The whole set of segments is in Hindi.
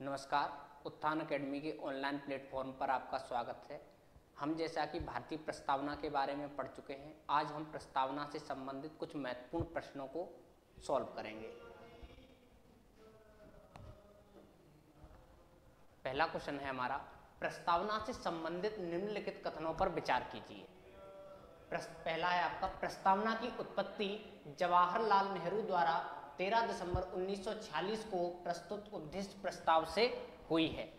नमस्कार, उत्थान अकेडमी के ऑनलाइन प्लेटफॉर्म पर आपका स्वागत है। हम जैसा कि भारतीय प्रस्तावना के बारे में पढ़ चुके हैं, आज हम प्रस्तावना से संबंधित कुछ महत्वपूर्ण प्रश्नों को सॉल्व करेंगे। पहला क्वेश्चन है हमारा, प्रस्तावना से संबंधित निम्नलिखित कथनों पर विचार कीजिए। पहला है आपका, प्रस्तावना की उत्पत्ति जवाहरलाल नेहरू द्वारा 13 दिसंबर 1946 को प्रस्तुत उद्देश्य प्रस्ताव से हुई है।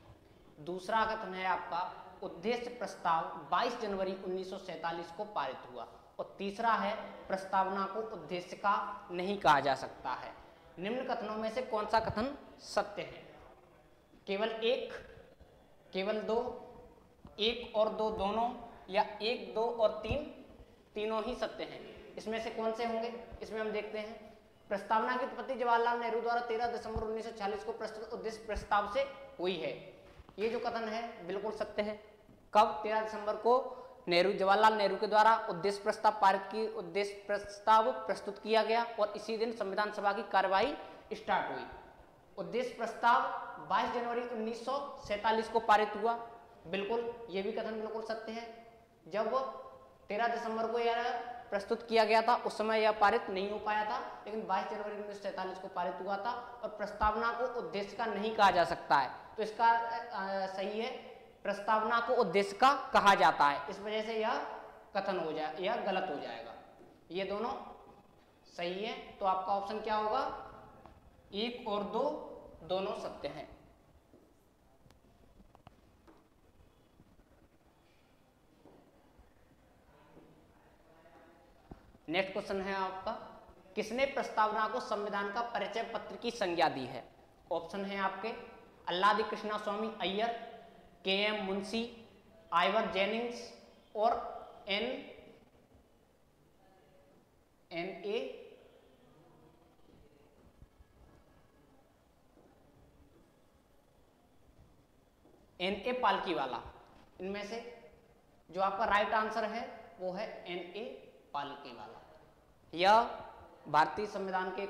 दूसरा कथन है आपका, उद्देश्य प्रस्ताव 22 जनवरी 1947 को पारित हुआ। और तीसरा है, प्रस्तावना को उद्देश्य का नहीं कहा जा सकता है। निम्न कथनों में से कौन सा कथन सत्य है? केवल एक, केवल दो, एक और दो दोनों, या एक, दो और तीन, तीनों ही सत्य हैं। इसमें से कौन से होंगे? इसमें हम देखते हैं, प्रस्तावना की उत्पत्ति जवाहरलाल नेहरू द्वारा 13 दिसंबर 1946 को प्रस्तुत उद्देश्य प्रस्ताव से हुई है। ये जो कथन है बिल्कुल सत्य है। कब? 13 दिसंबर को जवाहरलाल नेहरू के द्वारा उद्देश्य प्रस्ताव उद्देश्य प्रस्ताव प्रस्तुत किया गया और इसी दिन संविधान सभा की कार्यवाही स्टार्ट हुई। उद्देश्य प्रस्ताव 22 जनवरी 1947 को पारित हुआ। बिल्कुल, ये भी कथन बिल्कुल सत्य है। जब 13 दिसंबर को यह प्रस्तुत किया गया था, उस समय यह पारित नहीं हो पाया था, लेकिन 22 जनवरी 1947 को पारित हुआ था। और प्रस्तावना को उद्देश्य का नहीं कहा जा सकता है, तो इसका सही है, प्रस्तावना को उद्देश्य का कहा जाता है। इस वजह से यह कथन हो जाए, यह गलत हो जाएगा। ये दोनों सही है, तो आपका ऑप्शन क्या होगा? एक और दो दोनों सत्य हैं। नेक्स्ट क्वेश्चन है आपका, किसने प्रस्तावना को संविधान का परिचय पत्र की संज्ञा दी है? ऑप्शन है आपके, Alladi Krishnaswamy Iyer, K M. Munshi, Ivor Jennings और N.A. पालकीवाला। इनमें से जो आपका राइट आंसर है वो है N.A. पालकीवाला। यह भारतीय संविधान के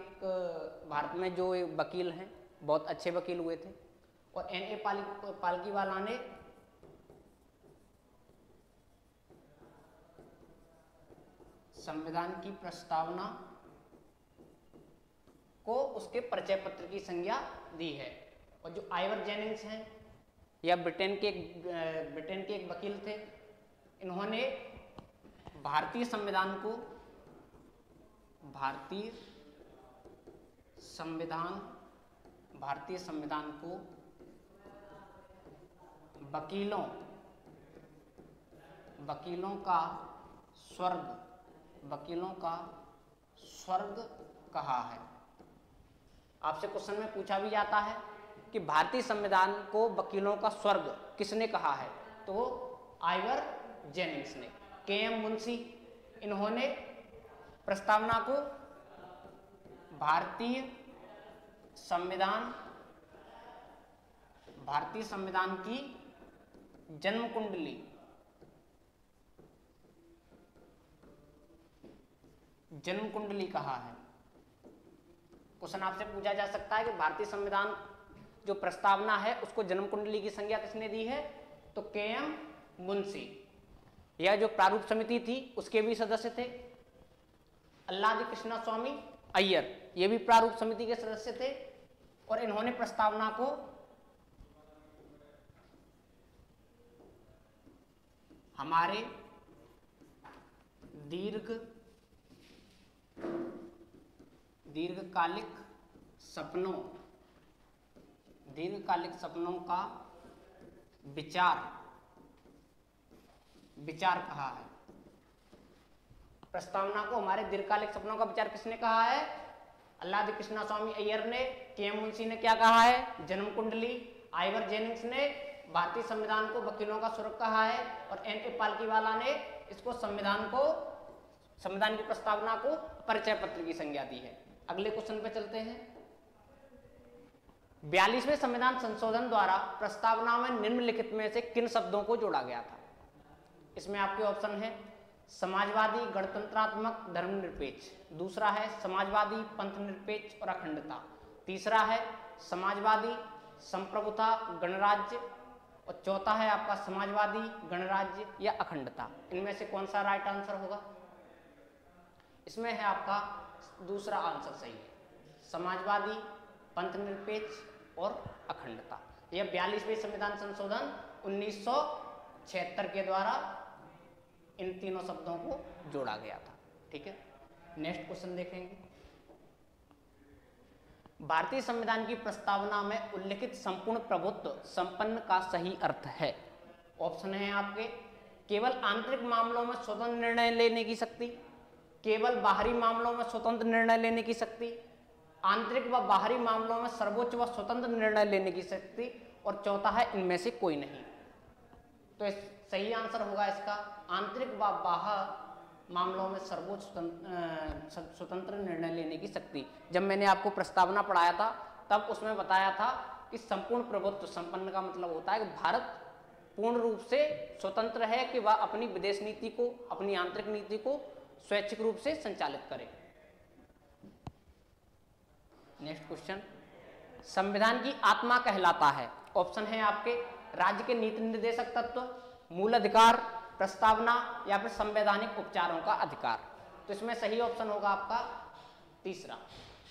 भारत में जो वकील हैं, बहुत अच्छे वकील हुए थे। और N.A. पालकीवाला ने संविधान की प्रस्तावना को उसके परिचय पत्र की संज्ञा दी है। और जो आइवर जेनिंग्स हैं, यह ब्रिटेन के एक वकील थे। इन्होंने भारतीय संविधान को वकीलों का स्वर्ग कहा है। आपसे क्वेश्चन में पूछा भी जाता है कि भारतीय संविधान को वकीलों का स्वर्ग किसने कहा है, तो आइवर जेनिंग्स ने। के.एम. मुंशी, इन्होंने प्रस्तावना को भारतीय संविधान की जन्म कुंडली कहा है। क्वेश्चन आपसे पूछा जा सकता है कि भारतीय संविधान जो प्रस्तावना है उसको जन्म कुंडली की संज्ञा किसने दी है, तो के.एम. मुंशी। यह जो प्रारूप समिति थी उसके भी सदस्य थे। अल्लादी कृष्णा स्वामी अय्यर, ये भी प्रारूप समिति के सदस्य थे। और इन्होंने प्रस्तावना को हमारे दीर्घकालिक सपनों का विचार कहा है। प्रस्तावना को हमारे दीर्घकालिक सपनों का विचार किसने कहा है? अल्लादी कृष्णा स्वामी अय्यर ने। के.एम. मुंशी ने क्या कहा है? जन्म कुंडली। आइवर जेनिंग्स ने भारतीय संविधान को वकीलों का स्वर्ग कहा है। और N.A. पालकीवाला ने इसको संविधान की प्रस्तावना को परिचय पत्र की संज्ञा दी है। अगले क्वेश्चन पे चलते हैं। 42वें संविधान संशोधन द्वारा प्रस्तावना में निम्नलिखित में से किन शब्दों को जोड़ा गया था? इसमें आपके ऑप्शन है, समाजवादी, गणतंत्रात्मक, धर्मनिरपेक्ष। दूसरा है समाजवादी, पंथ निरपेक्ष और अखंडता। तीसरा है समाजवादी, संप्रभुता, गणराज्य, और चौथा है आपका समाजवादी, गणराज्य या अखंडता। इनमें से कौन सा राइट आंसर होगा? इसमें है आपका दूसरा आंसर सही है, समाजवादी, पंथनिरपेक्ष और अखंडता। यह 42वें संविधान संशोधन 1976 के द्वारा इन तीनों शब्दों को जोड़ा गया था। ठीक है, नेक्स्ट क्वेश्चन देखेंगे। भारतीय संविधान की प्रस्तावना में उल्लिखित संपूर्ण प्रभुत्व संपन्न का सही अर्थ है। ऑप्शन है आपके, केवल आंतरिक मामलों में स्वतंत्र निर्णय लेने की शक्ति, केवल बाहरी मामलों में स्वतंत्र निर्णय लेने की शक्ति, आंतरिक व बाहरी मामलों में सर्वोच्च व स्वतंत्र निर्णय लेने की शक्ति, और चौथा है इनमें से कोई नहीं। तो सही आंसर होगा इसका आंतरिक व बाहर मामलों में सर्वोच्च स्वतंत्र निर्णय लेने की शक्ति। जब मैंने आपको प्रस्तावना पढ़ाया था तब उसमें बताया था कि संपूर्ण प्रभुत्व संपन्न का मतलब होता है कि भारत पूर्ण रूप से स्वतंत्र है कि वह अपनी विदेश नीति को, अपनी आंतरिक नीति को स्वैच्छिक रूप से संचालित करे। नेक्स्ट क्वेश्चन, संविधान की आत्मा कहलाता है। ऑप्शन है आपके, राज्य के नीति निर्देशक तत्व, मूल अधिकार, प्रस्तावना या फिर संवैधानिक उपचारों का अधिकार। तो इसमें सही ऑप्शन होगा आपका तीसरा,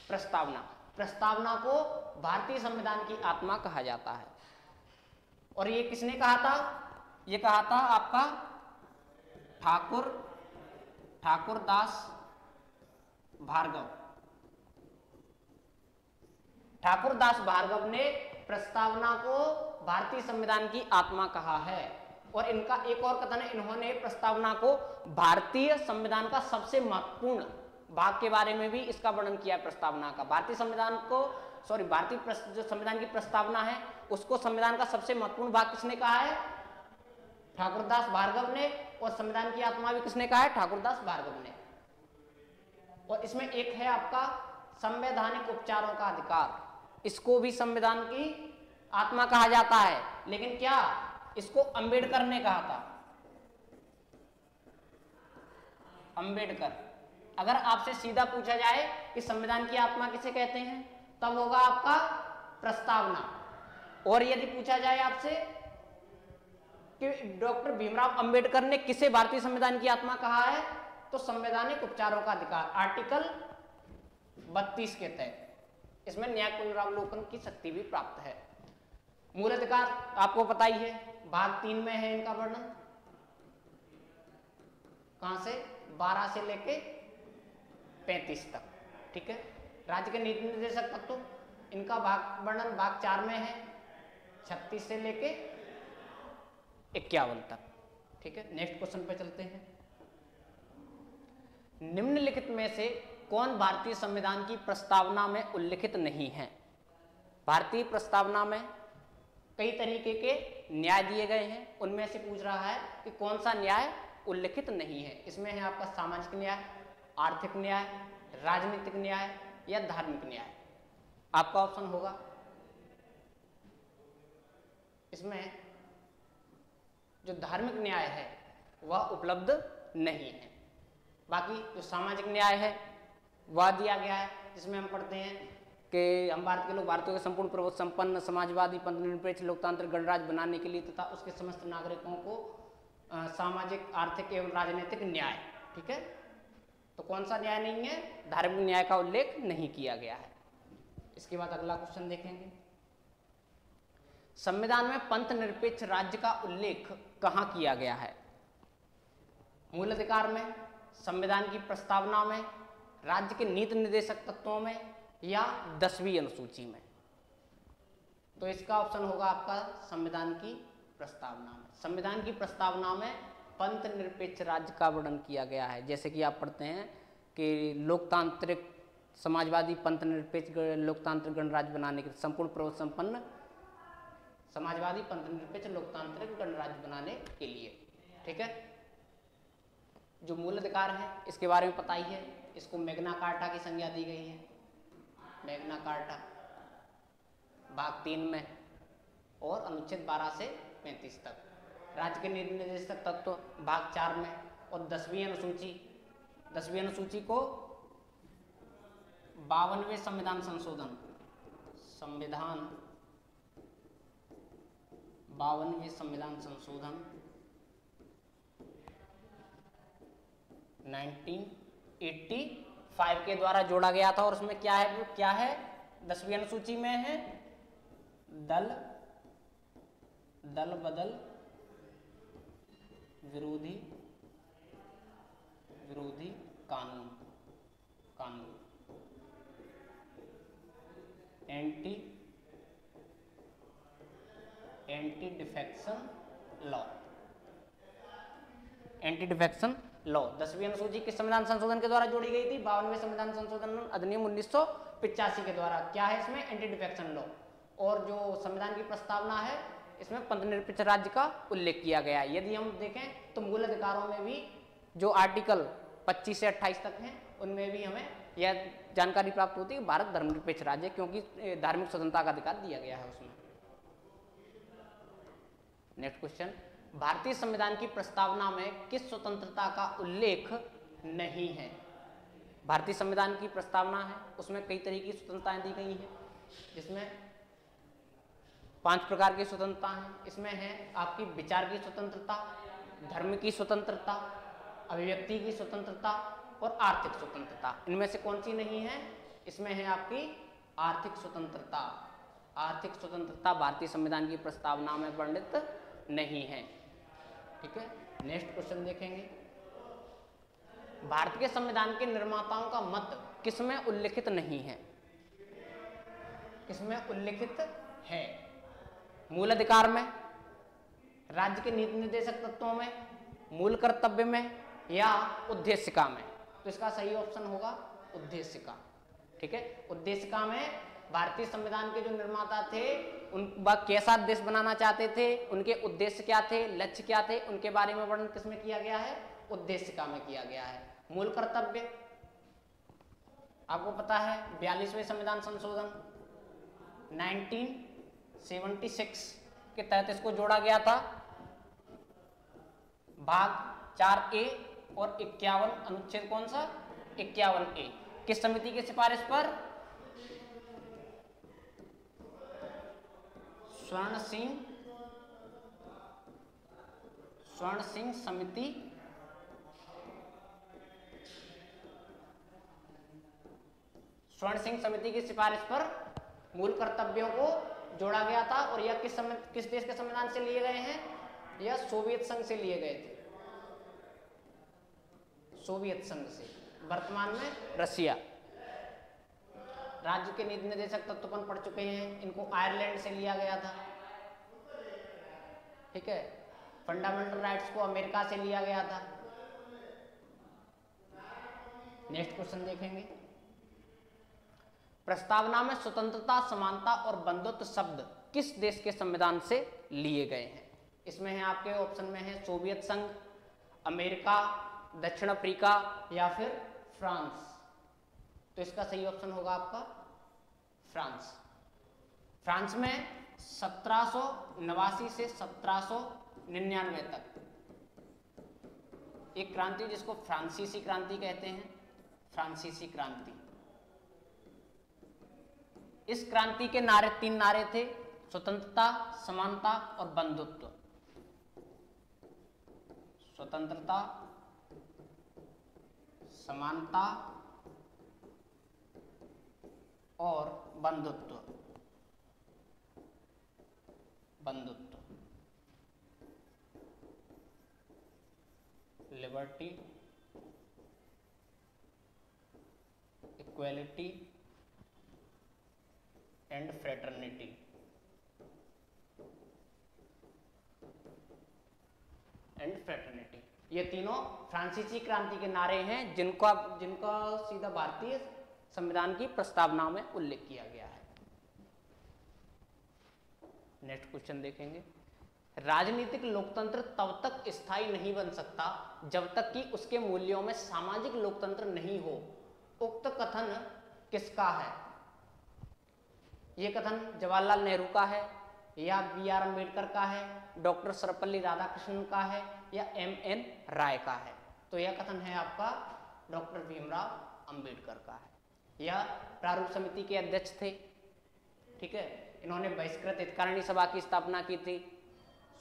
प्रस्तावना। प्रस्तावना को भारतीय संविधान की आत्मा कहा जाता है। और ये किसने कहा था? ये कहा था आपका ठाकुरदास भार्गव। ठाकुरदास भार्गव ने प्रस्तावना को भारतीय संविधान की आत्मा कहा है। और इनका एक और कथन है, इन्होंने प्रस्तावना को भारतीय संविधान का सबसे महत्वपूर्ण भाग के बारे में भी इसका वर्णन किया है। प्रस्तावना का भारतीय संविधान को भारतीय जो संविधान की प्रस्तावना है उसको संविधान का सबसे महत्वपूर्ण भाग किसने कहा है? ठाकुरदास भार्गव ने। और संविधान की आत्मा भी किसने कहा है? ठाकुरदास भार्गव ने। और इसमें एक है आपका संवैधानिक उपचारों का अधिकार। इसको भी संविधान की आत्मा कहा जाता है, लेकिन क्या इसको अंबेडकर ने कहा था? अंबेडकर। अगर आपसे सीधा पूछा जाए कि संविधान की आत्मा किसे कहते हैं, तब होगा आपका प्रस्तावना। और यदि पूछा जाए आपसे कि डॉक्टर भीमराव अंबेडकर ने किसे भारतीय संविधान की आत्मा कहा है, तो संवैधानिक उपचारों का अधिकार, आर्टिकल 32 के तहत। इसमें न्याय पुनरावलोकन की शक्ति भी प्राप्त है। मूल अधिकार आपको पता ही है, भाग 3 में है इनका वर्णन। कहां से? 12 से लेके 35 तक। ठीक है, राज्य के नीति निर्देशक तत्व, इनका भाग वर्णन भाग 4 में है, 36 से लेके 51 तक। ठीक है, नेक्स्ट क्वेश्चन पे चलते हैं। निम्नलिखित में से कौन भारतीय संविधान की प्रस्तावना में उल्लिखित नहीं है? भारतीय प्रस्तावना में कई तरीके के न्याय दिए गए हैं, उनमें से पूछ रहा है कि कौन सा न्याय उल्लिखित नहीं है। इसमें है आपका सामाजिक न्याय, आर्थिक न्याय, राजनीतिक न्याय या धार्मिक न्याय। आपका ऑप्शन होगा इसमें जो धार्मिक न्याय है वह उपलब्ध नहीं है। बाकी जो सामाजिक न्याय है वह दिया गया है, जिसमें हम पढ़ते हैं कि हम भारत के लोग भारतीयों के संपूर्ण प्रभुत्व संपन्न, समाजवादी, पंथनिरपेक्ष, लोकतांत्रिक गणराज्य बनाने के लिए तथा उसके समस्त नागरिकों को सामाजिक, आर्थिक एवं राजनीतिक न्याय। ठीक है, तो कौन सा न्याय नहीं है? धार्मिक न्याय का उल्लेख नहीं किया गया है। इसके बाद अगला क्वेश्चन देखेंगे। संविधान में पंथ निरपेक्ष राज्य का उल्लेख कहां किया गया है? मूल अधिकार में, संविधान की प्रस्तावना में, राज्य के नीति निर्देशक तत्वों में या 10वीं अनुसूची में? तो इसका ऑप्शन होगा आपका संविधान की प्रस्तावना में। संविधान की प्रस्तावना में पंथ निरपेक्ष राज्य का वर्णन किया गया है। जैसे कि आप पढ़ते हैं कि लोकतांत्रिक, समाजवादी, पंथ निरपेक्ष, लोकतांत्रिक गणराज्य बनाने के संपूर्ण प्रभुत्व संपन्न, समाजवादी, पंथ निरपेक्ष, लोकतांत्रिक गणराज्य बनाने के लिए। ठीक है, जो मूल अधिकार है इसके बारे में पता ही है, इसको मैग्ना कार्टा की संज्ञा दी गई है। मैग्ना कार्टा भाग 3 में और अनुच्छेद 12 से 35 तक। राज्य के नीति निर्देशक तत्व भाग 4 में। और 10वीं अनुसूची को 52वें संविधान 52वें संविधान संशोधन 1985 के द्वारा जोड़ा गया था। और उसमें क्या है 10वीं अनुसूची में है दल बदल विरोधी कानून एंटी डिफेक्शन लॉ 10वीं अनुसूची किस संविधान संशोधन के द्वारा जोड़ी गई थी? 52वें संविधान संशोधन अधिनियम 1985 के द्वारा। क्या है इसमें? Anti defection law. और जो संविधान की प्रस्तावना है इसमें पंथ निरपेक्ष राज्य का उल्लेख किया गया है। यदि हम देखें तो मूल अधिकारों में भी जो आर्टिकल 25 से 28 तक हैं उनमें भी हमें यह जानकारी प्राप्त होती है कि भारत धर्मनिरपेक्ष राज्य है, क्योंकि धार्मिक स्वतंत्रता का अधिकार दिया गया है उसमें। नेक्स्ट क्वेश्चन, भारतीय संविधान की प्रस्तावना में किस स्वतंत्रता का उल्लेख नहीं है? भारतीय संविधान की प्रस्तावना है उसमें कई तरह की स्वतंत्रताएं दी गई हैं, जिसमें 5 प्रकार की स्वतंत्रता हैं। इसमें है आपकी विचार की स्वतंत्रता, धर्म की स्वतंत्रता, अभिव्यक्ति की स्वतंत्रता और आर्थिक स्वतंत्रता। इनमें से कौन सी नहीं है? इसमें है आपकी आर्थिक स्वतंत्रता। आर्थिक स्वतंत्रता भारतीय संविधान की प्रस्तावना में वर्णित नहीं है। ठीक है, नेक्स्ट क्वेश्चन देखेंगे। भारत के संविधान के निर्माताओं का मत किसमें उल्लिखित नहीं है? किसमें उल्लिखित है? मूल अधिकार में, राज्य के नीति निर्देशक तत्वों में, मूल कर्तव्य में या उद्देशिका में? तो इसका सही ऑप्शन होगा उद्देशिका। ठीक है, उद्देशिका में भारतीय संविधान के जो निर्माता थे वह कैसा देश बनाना चाहते थे, उनके उद्देश्य क्या थे, लक्ष्य क्या थे, उनके बारे में वर्णन किसमें किया गया है? उद्देशिका में किया गया है। मूल कर्तव्य आपको पता है 42वें संविधान संशोधन 1976 के तहत इसको जोड़ा गया था। भाग 4A और 51 अनुच्छेद कौन सा? 51A। किस समिति की सिफारिश पर? स्वर्ण सिंह समिति की सिफारिश पर मूल कर्तव्यों को जोड़ा गया था। और यह किस देश के संविधान से लिए गए हैं? यह सोवियत संघ से लिए गए थे, सोवियत संघ से, वर्तमान में रसिया। राज्य के नीति निर्देशक तत्वपन पढ़ चुके हैं, इनको आयरलैंड से लिया गया था। ठीक है, फंडामेंटल राइट्स को अमेरिका से लिया गया था। नेक्स्ट क्वेश्चन देखेंगे। प्रस्तावना में स्वतंत्रता, समानता और बंधुत्व शब्द किस देश के संविधान से लिए गए हैं? इसमें है आपके ऑप्शन में है सोवियत संघ, अमेरिका, दक्षिण अफ्रीका या फिर फ्रांस। तो इसका सही ऑप्शन होगा आपका फ्रांस। फ्रांस में 1789 से 1799 तक एक क्रांति जिसको फ्रांसीसी क्रांति कहते हैं, फ्रांसीसी क्रांति। इस क्रांति के नारे 3 नारे थे, स्वतंत्रता, समानता और बंधुत्व। स्वतंत्रता, समानता और बंधुत्व। Liberty, equality and fraternity. ये तीनों फ्रांसीसी क्रांति के नारे हैं जिनका सीधा भारतीय संविधान की प्रस्तावना में उल्लेख किया गया है। नेक्स्ट क्वेश्चन देखेंगे। राजनीतिक लोकतंत्र तब तक स्थायी नहीं बन सकता जब तक कि उसके मूल्यों में सामाजिक लोकतंत्र नहीं हो। उक्त कथन किसका है? यह कथन जवाहरलाल नेहरू का है या B.R. अम्बेडकर का है, डॉक्टर सर्वपल्ली राधाकृष्णन का है या M.N. राय का है? तो यह कथन है आपका डॉक्टर भीमराव अम्बेडकर का है। यह प्रारूप समिति के अध्यक्ष थे। ठीक है, इन्होंने बहिष्कृत हितकारिणी सभा की स्थापना की थी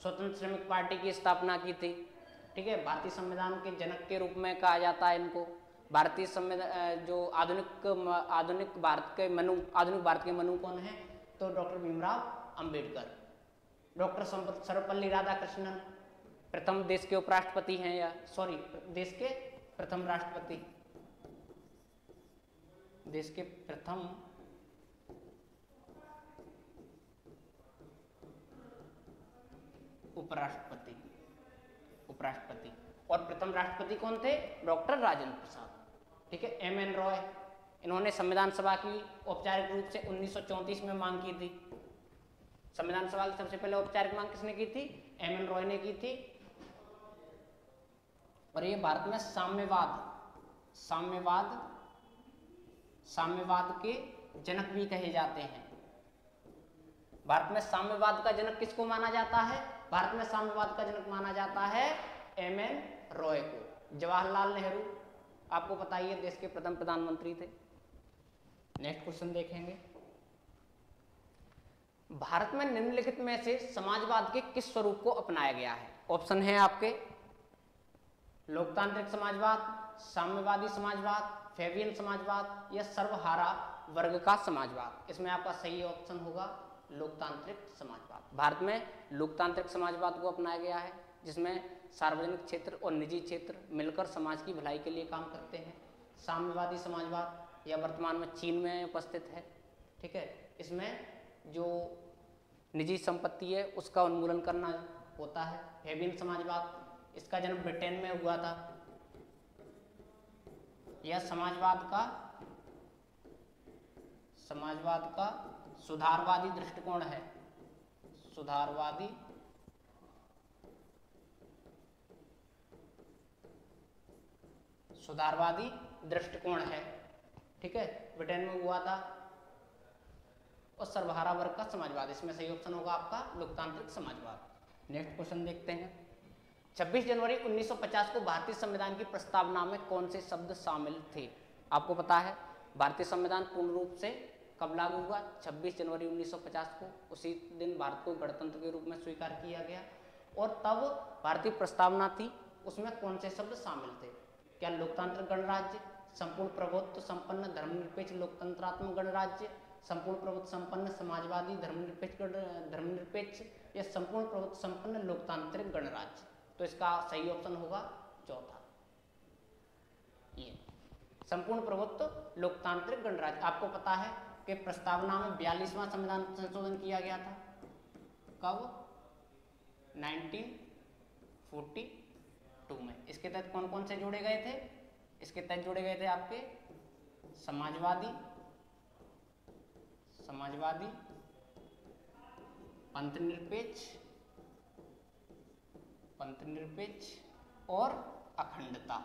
स्वतंत्र श्रमिक पार्टी की स्थापना की थी। ठीक है, भारतीय संविधान के जनक के रूप में कहा जाता है इनको। भारतीय संविधान जो आधुनिक भारत के मनु कौन है? तो डॉक्टर भीमराव अंबेडकर। डॉक्टर सर्वपल्ली राधाकृष्णन प्रथम देश के उपराष्ट्रपति हैं, या सॉरी देश के प्रथम राष्ट्रपति, देश के प्रथम उपराष्ट्रपति और प्रथम राष्ट्रपति कौन थे? डॉक्टर राजेंद्र प्रसाद। ठीक है, एम.एन. रॉय, इन्होंने संविधान सभा की औपचारिक रूप से 1934 में मांग की थी। संविधान सभा की सबसे पहले औपचारिक मांग किसने की थी? एम.एन. रॉय ने की थी। और ये भारत में साम्यवाद के जनक भी कहे जाते हैं। भारत में साम्यवाद का जनक किसको माना जाता है? भारत में साम्यवाद का जनक माना जाता है एम.एन. रॉय को। जवाहरलाल नेहरू आपको पता ही है, देश के प्रथम प्रधानमंत्री थे। नेक्स्ट क्वेश्चन देखेंगे, भारत में निम्नलिखित में से समाजवाद के किस स्वरूप को अपनाया गया है? ऑप्शन है आपके लोकतांत्रिक समाजवाद, साम्यवादी समाजवाद, फैबियन समाजवाद या सर्वहारा वर्ग का समाजवाद। इसमें आपका सही ऑप्शन होगा लोकतांत्रिक समाजवाद। भारत में लोकतांत्रिक समाजवाद को अपनाया गया है, जिसमें सार्वजनिक क्षेत्र और निजी क्षेत्र मिलकर समाज की भलाई के लिए काम करते हैं। साम्यवादी समाजवाद यह वर्तमान में चीन में उपस्थित है। ठीक है, इसमें जो निजी संपत्ति है उसका उन्मूलन करना होता है। फैबियन समाजवाद, इसका जन्म ब्रिटेन में हुआ था। यह समाजवाद का सुधारवादी दृष्टिकोण है। सुधारवादी दृष्टिकोण है। ठीक है, ब्रिटेन में हुआ था। और सर्वहारा वर्ग का समाजवाद, इसमें सही ऑप्शन होगा आपका लोकतांत्रिक समाजवाद। नेक्स्ट क्वेश्चन देखते हैं, 26 जनवरी 1950 को भारतीय संविधान की प्रस्तावना में कौन से शब्द शामिल थे? आपको पता है भारतीय संविधान पूर्ण रूप से कब लागू हुआ? 26 जनवरी 1950 को। उसी दिन भारत को गणतंत्र के रूप में स्वीकार किया गया। और तब भारतीय प्रस्तावना थी, उसमें कौन से शब्द शामिल थे? क्या लोकतांत्रिक गणराज्य, संपूर्ण प्रभुत्व संपन्न धर्मनिरपेक्ष लोकतंत्रात्मक गणराज्य, संपूर्ण प्रभुत्व संपन्न समाजवादी धर्मनिरपेक्ष या संपूर्ण प्रभुत्व संपन्न लोकतांत्रिक गणराज्य? तो इसका सही ऑप्शन होगा चौथा, ये संपूर्ण प्रभुत्व लोकतांत्रिक गणराज्य। आपको पता है कि प्रस्तावना में 42वां संविधान संशोधन किया गया था। कब? 1942 में। इसके तहत कौन कौन से जोड़े गए थे? इसके तहत जोड़े गए थे आपके समाजवादी, पंथनिरपेक्ष और अखंडता।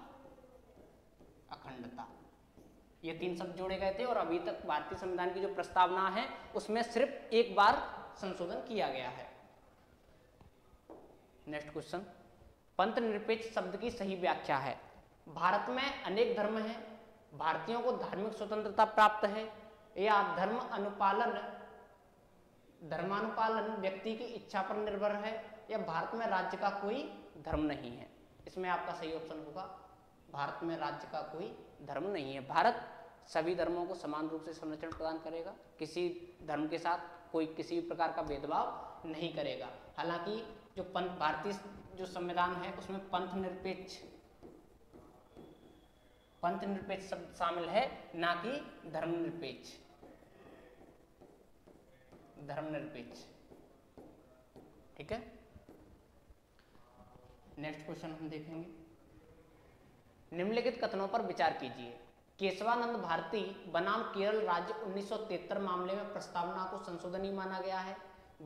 ये 3 शब्द जोड़े गए थे। और अभी तक भारतीय संविधान की जो प्रस्तावना है उसमें सिर्फ एक बार संशोधन किया गया है। नेक्स्ट क्वेश्चन, पंथनिरपेक्ष शब्द की सही व्याख्या है। भारत में अनेक धर्म हैं, भारतीयों को धार्मिक स्वतंत्रता प्राप्त है, या धर्मानुपालन व्यक्ति की इच्छा पर निर्भर है, या भारत में राज्य का कोई धर्म नहीं है? इसमें आपका सही ऑप्शन होगा भारत में राज्य का कोई धर्म नहीं है। भारत सभी धर्मों को समान रूप से संरक्षण प्रदान करेगा, किसी धर्म के साथ कोई किसी प्रकार का भेदभाव नहीं करेगा। हालांकि जो भारतीय जो संविधान है उसमें पंथनिरपेक्ष शब्द शामिल है, ना कि धर्मनिरपेक्ष। ठीक है, नेक्स्ट क्वेश्चन हम देखेंगे, निम्नलिखित कथनों पर विचार कीजिए। केशवानंद भारती बनाम केरल राज्य 1973 मामले में प्रस्तावना को संशोधनी माना गया है।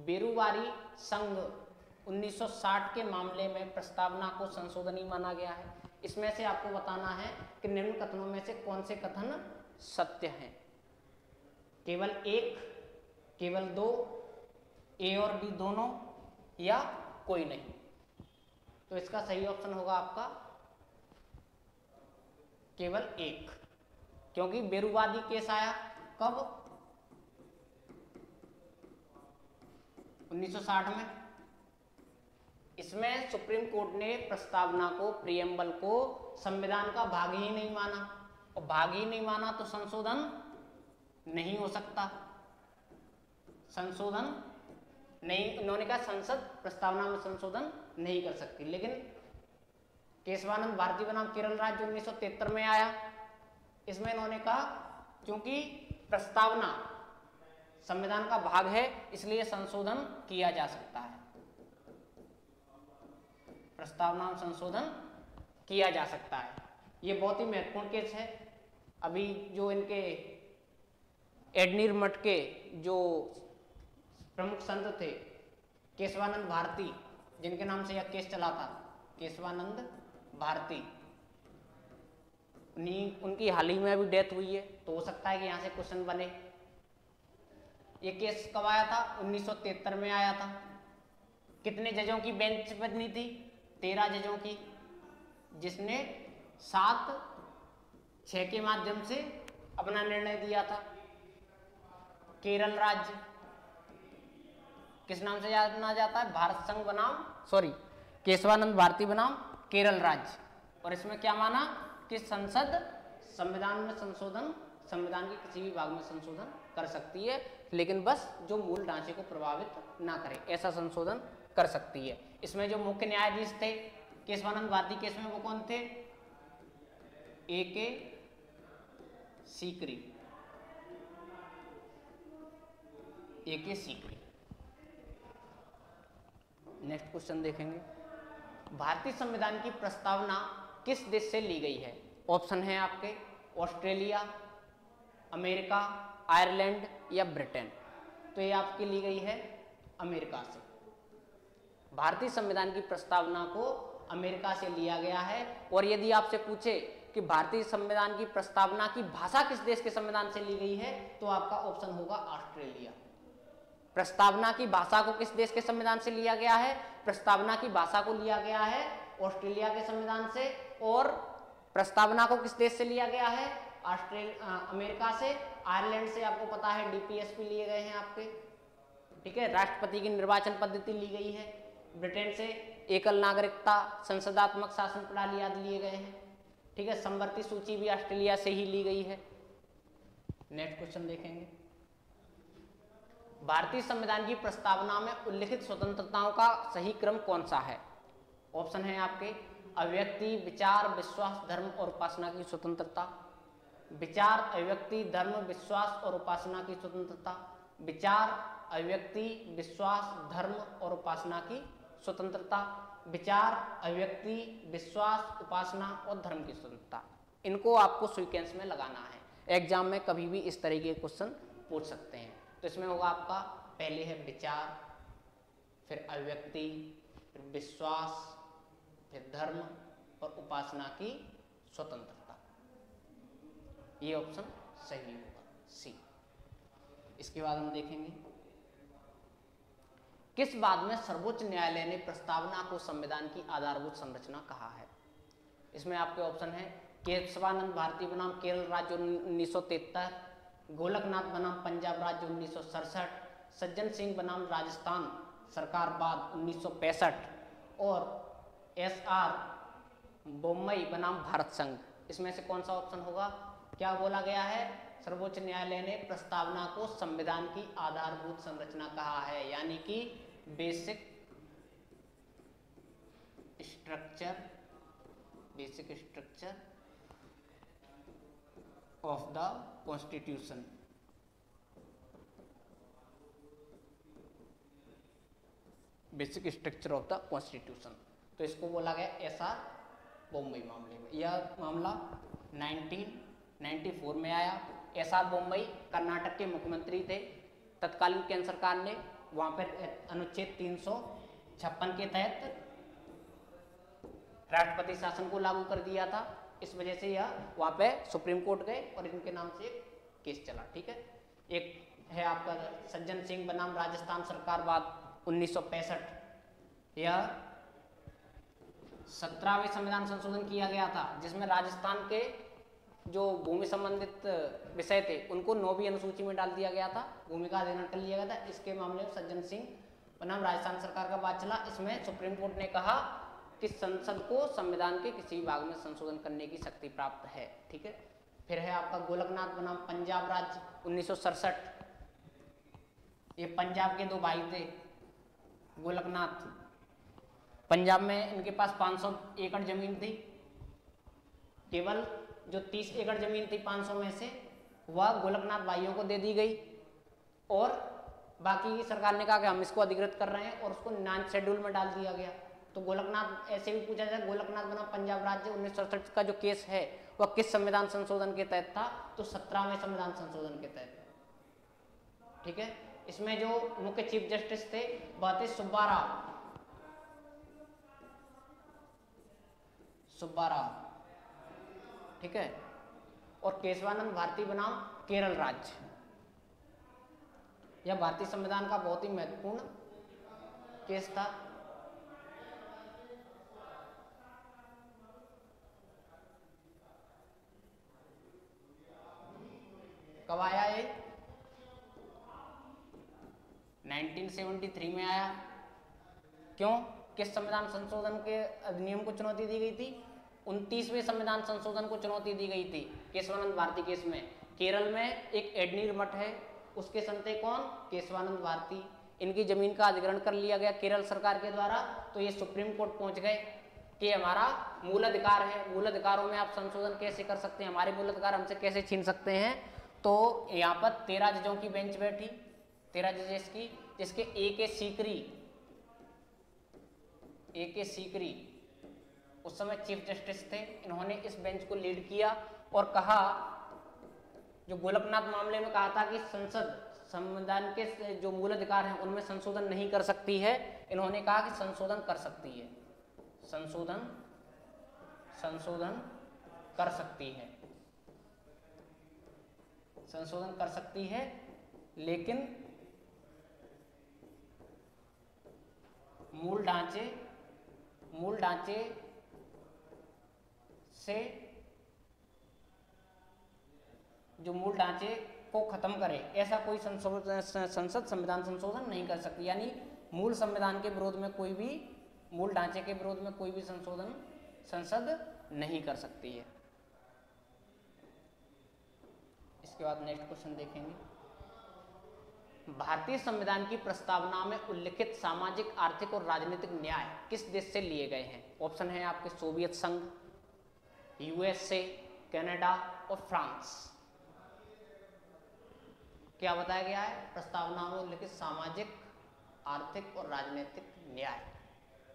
बेरुवारी संघ 1960 के मामले में प्रस्तावना को संशोधनी माना गया है। इसमें से आपको बताना है कि निम्न कथनों में से कौन से कथन सत्य हैं? केवल एक, केवल दो, ए और बी दोनों, या कोई नहीं? तो इसका सही ऑप्शन होगा आपका केवल एक, क्योंकि बेरुवादी केस आया कब? 1960 में। इसमें सुप्रीम कोर्ट ने प्रस्तावना को, प्रियम्बल को संविधान का भाग ही नहीं माना, और भाग ही नहीं माना तो संशोधन नहीं हो सकता, संशोधन नहीं, उन्होंने कहा संसद प्रस्तावना में संशोधन नहीं कर सकती। लेकिन केशवानंद भारती बनाम केरल राज्य 1973 में आया, इसमें इन्होंने कहा क्योंकि प्रस्तावना संविधान का भाग है इसलिए संशोधन किया जा सकता है, प्रस्तावना में संशोधन किया जा सकता है। ये बहुत ही महत्वपूर्ण केस है। अभी जो इनके एडनीर मठ के जो प्रमुख संत थे केशवानंद भारती, जिनके नाम से यह केस चला था, केशवानंद भारती, उनकी हाल ही में अभी डेथ हुई है, तो हो सकता है कि यहाँ से क्वेश्चन बने। ये केस कब आया था? 1973 में आया था। कितने जजों की बेंच बनी थी? 13 जजों की, जिसने 7-6 के माध्यम से अपना निर्णय दिया था। केरल राज्य किस नाम से जाना जाता है? भारत संघ बनाम केशवानंद भारती बनाम केरल राज्य। और इसमें क्या माना कि संसद संविधान में संशोधन, संविधान के किसी भी भाग में संशोधन कर सकती है, लेकिन बस जो मूल ढांचे को प्रभावित ना करे ऐसा संशोधन कर सकती है। इसमें जो मुख्य न्यायाधीश थे केशवानंद भारती केस में, वो कौन थे? A.K. Sikri, A.K. Sikri. Next question देखेंगे, भारतीय संविधान की प्रस्तावना किस देश से ली गई है? ऑप्शन है आपके ऑस्ट्रेलिया, अमेरिका, आयरलैंड या ब्रिटेन। तो ये आपकी ली गई है अमेरिका से। भारतीय संविधान की प्रस्तावना को अमेरिका से लिया गया है। और यदि आपसे पूछे कि भारतीय संविधान की प्रस्तावना की भाषा किस देश के संविधान से ली गई है, तो आपका ऑप्शन होगा ऑस्ट्रेलिया। प्रस्तावना की भाषा को किस देश के संविधान से लिया गया है? प्रस्तावना की भाषा को लिया गया है ऑस्ट्रेलिया के संविधान से। और प्रस्तावना को किस देश से लिया गया है? अमेरिका से। आयरलैंड से आपको पता है डीपीएसपी लिए गए हैं आपके, ठीक है। राष्ट्रपति की निर्वाचन पद्धति ली गई है। ब्रिटेन से एकल नागरिकता, संसदात्मक शासन प्रणाली आदि लिए गए हैं, ठीक है। समवर्ती सूची भी ऑस्ट्रेलिया से ही ली गई है। नेक्स्ट क्वेश्चन देखेंगे, भारतीय संविधान की प्रस्तावना में उल्लिखित स्वतंत्रताओं का सही क्रम कौन सा है? ऑप्शन है आपके अभिव्यक्ति, विचार, विश्वास, धर्म और उपासना की स्वतंत्रता। विचार, अभिव्यक्ति, धर्म, विश्वास और उपासना की स्वतंत्रता। विचार, अभिव्यक्ति, विश्वास, धर्म और उपासना की स्वतंत्रता। विचार, अभिव्यक्ति, विश्वास, उपासना और धर्म की स्वतंत्रता। इनको आपको सीक्वेंस में लगाना है। एग्जाम में कभी भी इस तरीके के क्वेश्चन पूछ सकते हैं। तो इसमें होगा आपका पहले है विचार, फिर अभिव्यक्ति, फिर विश्वास, फिर धर्म और उपासना की स्वतंत्रता। ये ऑप्शन सही होगा, सी। इसके बाद हम देखेंगे किस बात में सर्वोच्च न्यायालय ने प्रस्तावना को संविधान की आधारभूत संरचना कहा है? इसमें आपके ऑप्शन है केशवानंद भारती बनाम केरल राज्य 1973, गोलकनाथ बनाम पंजाब राज्य 1967, सज्जन सिंह बनाम राजस्थान सरकार बाद 1965 और एस.आर. बोम्मई बनाम भारत संघ। इसमें से कौन सा ऑप्शन होगा? क्या बोला गया है? सर्वोच्च न्यायालय ने प्रस्तावना को संविधान की आधारभूत संरचना कहा है, यानी कि basic structure of the constitution. Basic structure of the constitution. तो इसको बोला गया एस.आर. बोम्मई मामले में। यह मामला 1994 में आया। एस.आर. बोम्मई कर्नाटक के मुख्यमंत्री थे। तत्कालीन केंद्र सरकार ने वहाँ पर अनुच्छेद 356 के तहत राष्ट्रपति शासन को लागू कर दिया था। इस वजह से यह वहाँ पे सुप्रीम कोर्ट गए और इनके नाम से एक केस चला, ठीक है। एक है आपका सज्जन सिंह बनाम राजस्थान सरकार बाद 1965। यह 17वें संविधान संशोधन किया गया था, जिसमें राजस्थान के जो भूमि संबंधित विषय थे उनको 9वीं अनुसूची में डाल दिया गया था, भूमि का अध्ययन कर लिया गया था। इसके मामले में सज्जन सिंह बनाम राजस्थान सरकार का बात चला। इसमें सुप्रीम कोर्ट ने कहा कि संसद को संविधान के किसी भी भाग में संशोधन करने की शक्ति प्राप्त है। ठीक है, फिर है आपका गोलकनाथ बनाम पंजाब राज्य 1967। ये पंजाब के दो भाई थे गोलकनाथ। पंजाब में इनके पास 500 एकड़ जमीन थी। केवल जो 30 एकड़ जमीन थी 500 में से वह गोलकनाथ भाइयों को दे दी गई और बाकी की सरकार ने कहा कि हम इसको अधिकृत कर रहे हैं और उसको 9 शेड्यूल में डाल दिया गया। तो गोलकनाथ ऐसे भी पूछा जाए, गोलकनाथ बनाम पंजाब राज्य 1967 का जो केस है वह किस संविधान संशोधन के तहत था? तो 17वें संविधान संशोधन के तहत। ठीक है, इसमें जो मुख्य चीफ जस्टिस थे वह थे सुब्बा राव। ठीक है, और केशवानंद भारती बनाम केरल राज्य। यह भारतीय संविधान का बहुत ही महत्वपूर्ण केस था। कब आया ये? 1973 में आया। क्यों? किस संविधान संशोधन के अधिनियम को चुनौती दी गई थी? 29वें संविधान संशोधन को चुनौती दी गई थी केशवानंद भारती केस में। केरल में एक एडनीर मठ है, उसके संते कौन? केशवानंद भारती। इनकी जमीन का अधिग्रहण कर लिया गया केरल सरकार के द्वारा। तो ये सुप्रीम कोर्ट पहुंच गए कि हमारा मूल अधिकार है, मूल अधिकारों में आप संशोधन कैसे कर सकते हैं, हमारे मूल अधिकार हमसे कैसे छीन सकते हैं। तो यहाँ पर 13 जजों की बेंच बैठी, 13 जजेस की, जिसके ए के सीकरी उस समय चीफ जस्टिस थे। इन्होंने इस बेंच को लीड किया और कहा, जो गोलकनाथ मामले में कहा था कि संसद संविधान के जो मूल अधिकार हैं उनमें संशोधन नहीं कर सकती है, इन्होंने कहा कि संशोधन कर सकती है, संशोधन कर सकती है, संशोधन कर सकती है, लेकिन मूल ढांचे से जो मूल ढांचे को खत्म करे ऐसा कोई संसद संविधान संशोधन नहीं कर सकती। यानी मूल संविधान के विरोध में कोई भी, मूल ढांचे के विरोध में कोई भी संशोधन संसद नहीं कर सकती है। इसके बाद नेक्स्ट क्वेश्चन देखेंगे। भारतीय संविधान की प्रस्तावना में उल्लिखित सामाजिक, आर्थिक और राजनीतिक न्याय किस देश से लिए गए हैं? ऑप्शन है आपके सोवियत संघ, यूएसए, कनाडा और फ्रांस। क्या बताया गया है? प्रस्तावना में उल्लिखित सामाजिक, आर्थिक और राजनीतिक न्याय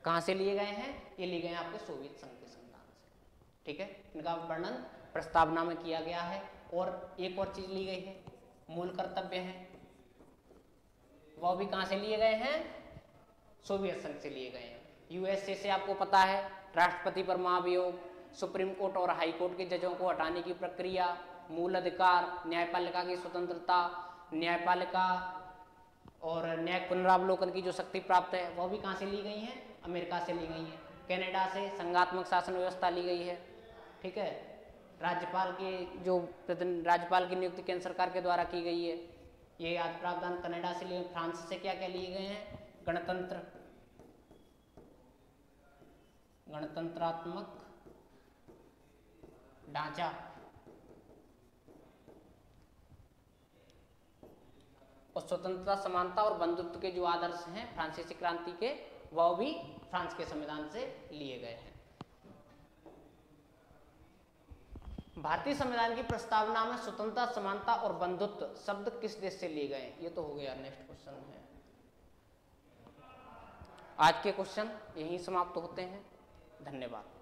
कहां से लिए गए हैं? ये लिए गए हैं आपके सोवियत संघ के संविधान से। ठीक है, इनका वर्णन प्रस्तावना में किया गया है। और एक और चीज ली गई है, मूल कर्तव्य है, वह भी कहां से लिए गए हैं? सोवियत संघ से लिए गए हैं। यूएसए से आपको पता है राष्ट्रपति पर महाभियोग, सुप्रीम कोर्ट और हाई कोर्ट के जजों को हटाने की प्रक्रिया, मूल अधिकार, न्यायपालिका की स्वतंत्रता, न्यायपालिका और न्यायिक पुनरावलोकन की जो शक्ति प्राप्त है वह भी कहां से ली गई है? अमेरिका से ली गई है। कनाडा से संघात्मक शासन व्यवस्था ली गई है। ठीक है, राज्यपाल की नियुक्ति केंद्र सरकार के द्वारा की गई है। ये आज प्रावधान कनाडा से लिए। फ्रांस से क्या क्या लिए गए हैं? गणतंत्रात्मक ढांचा और स्वतंत्रता, समानता और बंधुत्व के जो आदर्श हैं फ्रांसीसी क्रांति के, वह भी फ्रांस के संविधान से लिए गए हैं। भारतीय संविधान की प्रस्तावना में स्वतंत्रता, समानता और बंधुत्व शब्द किस देश से लिए गए? ये तो हो गया। नेक्स्ट क्वेश्चन है। आज के क्वेश्चन यहीं समाप्त होते हैं। धन्यवाद।